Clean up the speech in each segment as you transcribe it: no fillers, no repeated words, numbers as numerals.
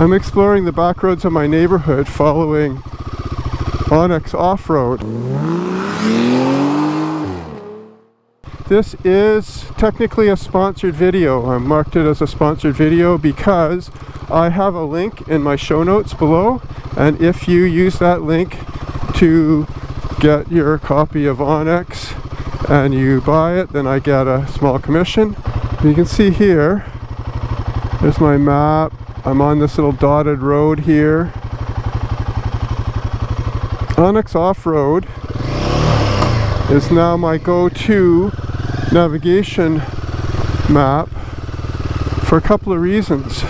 I'm exploring the back roads of my neighborhood following OnX Off-road. This is technically a sponsored video. I marked it as a sponsored video because I have a link in my show notes below, and if you use that link to get your copy of OnX and you buy it, then I get a small commission. You can see here, there's my map. I'm on this little dotted road here. OnX Off-road is now my go-to navigation map for a couple of reasons.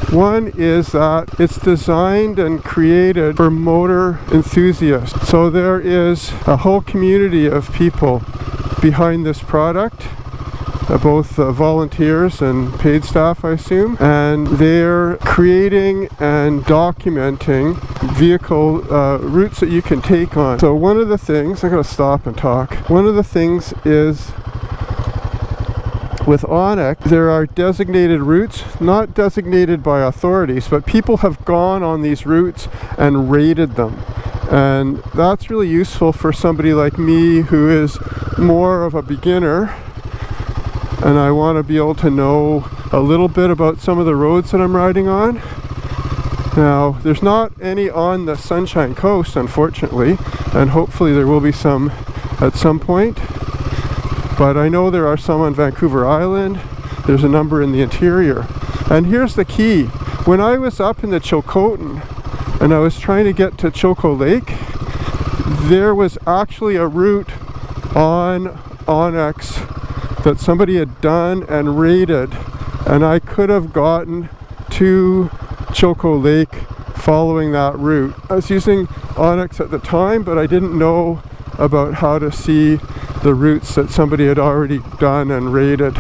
One is that it's designed and created for motor enthusiasts. So there is a whole community of people behind this product, both volunteers and paid staff, I assume, and they're creating and documenting vehicle routes that you can take on. So one of the things, I'm going to stop and talk. One of the things is with OnX, there are designated routes, not designated by authorities, but people have gone on these routes and rated them. And that's really useful for somebody like me who is more of a beginner, and I want to be able to know a little bit about some of the roads that I'm riding on. Now, there's not any on the Sunshine Coast, unfortunately, and hopefully there will be some at some point. But I know there are some on Vancouver Island. There's a number in the interior. And here's the key. When I was up in the Chilcotin and I was trying to get to Chilco Lake, there was actually a route on OnX that somebody had done and rated, and I could have gotten to Chilco Lake following that route. I was using OnX at the time, but I didn't know about how to see the routes that somebody had already done and rated.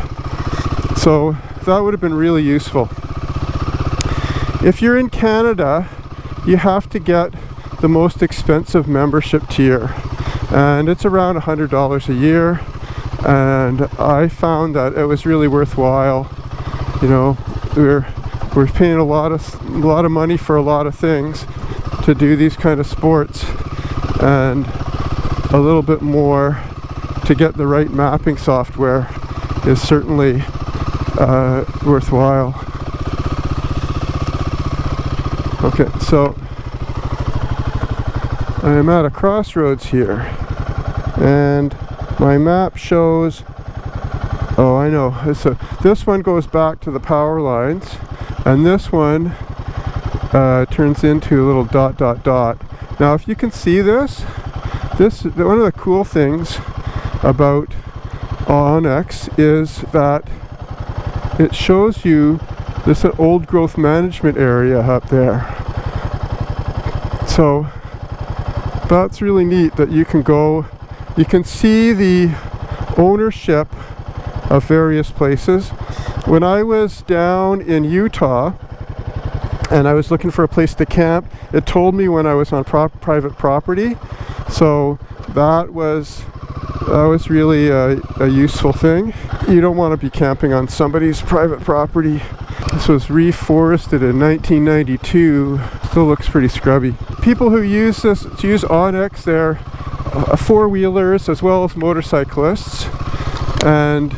So that would have been really useful. If you're in Canada, you have to get the most expensive membership tier, and it's around $100 a year, and I found that it was really worthwhile. You know, we're paying a lot of money for a lot of things to do these kind of sports, and a little bit more to get the right mapping software is certainly worthwhile. Okay, so I'm at a crossroads here, and my map shows, oh, I know, this one goes back to the power lines, and this one turns into a little dot dot dot. Now if you can see this, one of the cool things about OnX is that it shows you this old growth management area up there. So that's really neat that you can see the ownership of various places. When I was down in Utah and I was looking for a place to camp, it told me when I was on private property. So that was really a useful thing. You don't want to be camping on somebody's private property. This was reforested in 1992. Still looks pretty scrubby. People who use OnX, they're four-wheelers as well as motorcyclists, and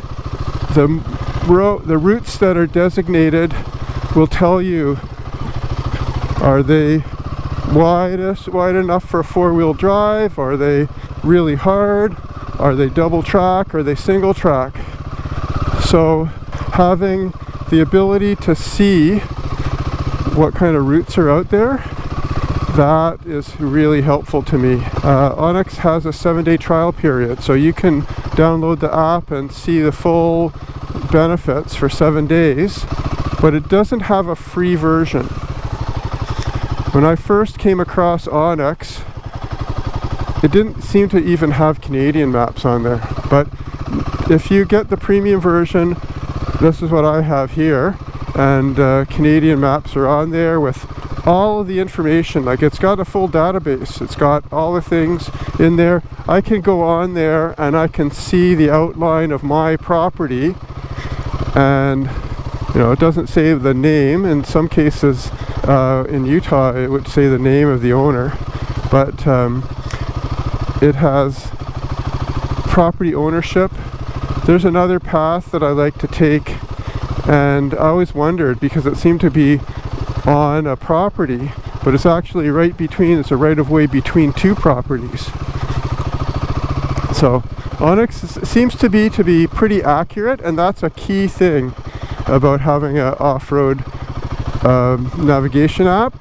the routes that are designated will tell you, are they wide enough for a four-wheel drive? Are they really hard? Are they double track? Are they single track? So having the ability to see what kind of routes are out there, that is really helpful to me. OnX has a 7-day trial period, so you can download the app and see the full benefits for 7 days, but it doesn't have a free version. When I first came across OnX, it didn't seem to even have Canadian maps on there, but if you get the premium version, this is what I have here, and Canadian maps are on there with all of the information. Like, it's got a full database, it's got all the things in there. I can go on there and I can see the outline of my property and you know, it doesn't say the name. In some cases in Utah it would say the name of the owner, but it has property ownership. There's another path that I like to take, and I always wondered because it seemed to be on a property, but it's actually right between, it's a right-of-way between two properties. So OnX seems to be pretty accurate, and that's a key thing about having an off-road navigation app.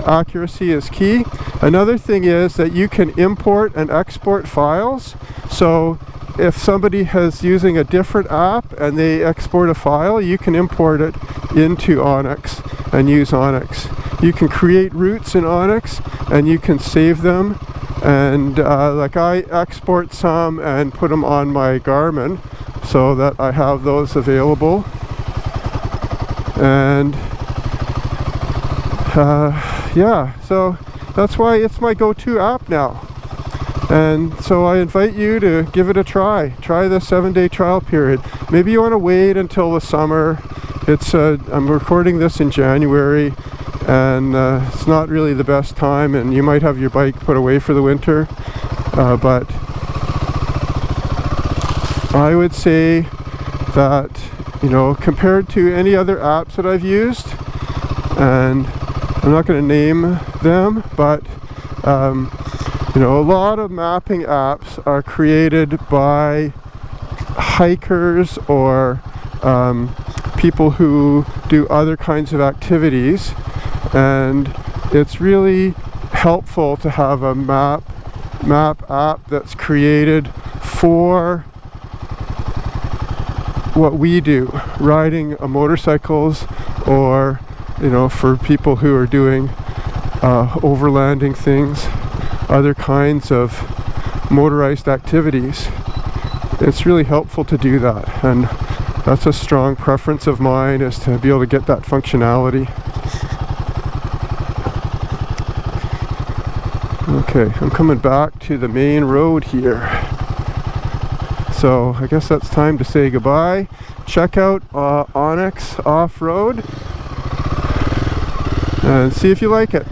Accuracy is key. Another thing is that you can import and export files. So if somebody is using a different app and they export a file, you can import it into OnX and use OnX. You can create routes in OnX and you can save them. And like I export some and put them on my Garmin so that I have those available. And yeah, so that's why it's my go-to app now. And so I invite you to give it a try. Try the 7-day trial period. Maybe you want to wait until the summer. It's I'm recording this in January, and it's not really the best time, and you might have your bike put away for the winter. But I would say that, you know, compared to any other apps that I've used, and I'm not going to name them, but you know, a lot of mapping apps are created by hikers or people who do other kinds of activities, and it's really helpful to have a map app that's created for what we do, riding motorcycles, or, you know, for people who are doing overlanding things, other kinds of motorized activities. It's really helpful to do that, and that's a strong preference of mine, is to be able to get that functionality. Okay, I'm coming back to the main road here. So I guess that's time to say goodbye. Check out OnX Off-road and see if you like it.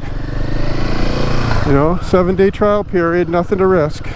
You know, 7-day trial period, nothing to risk.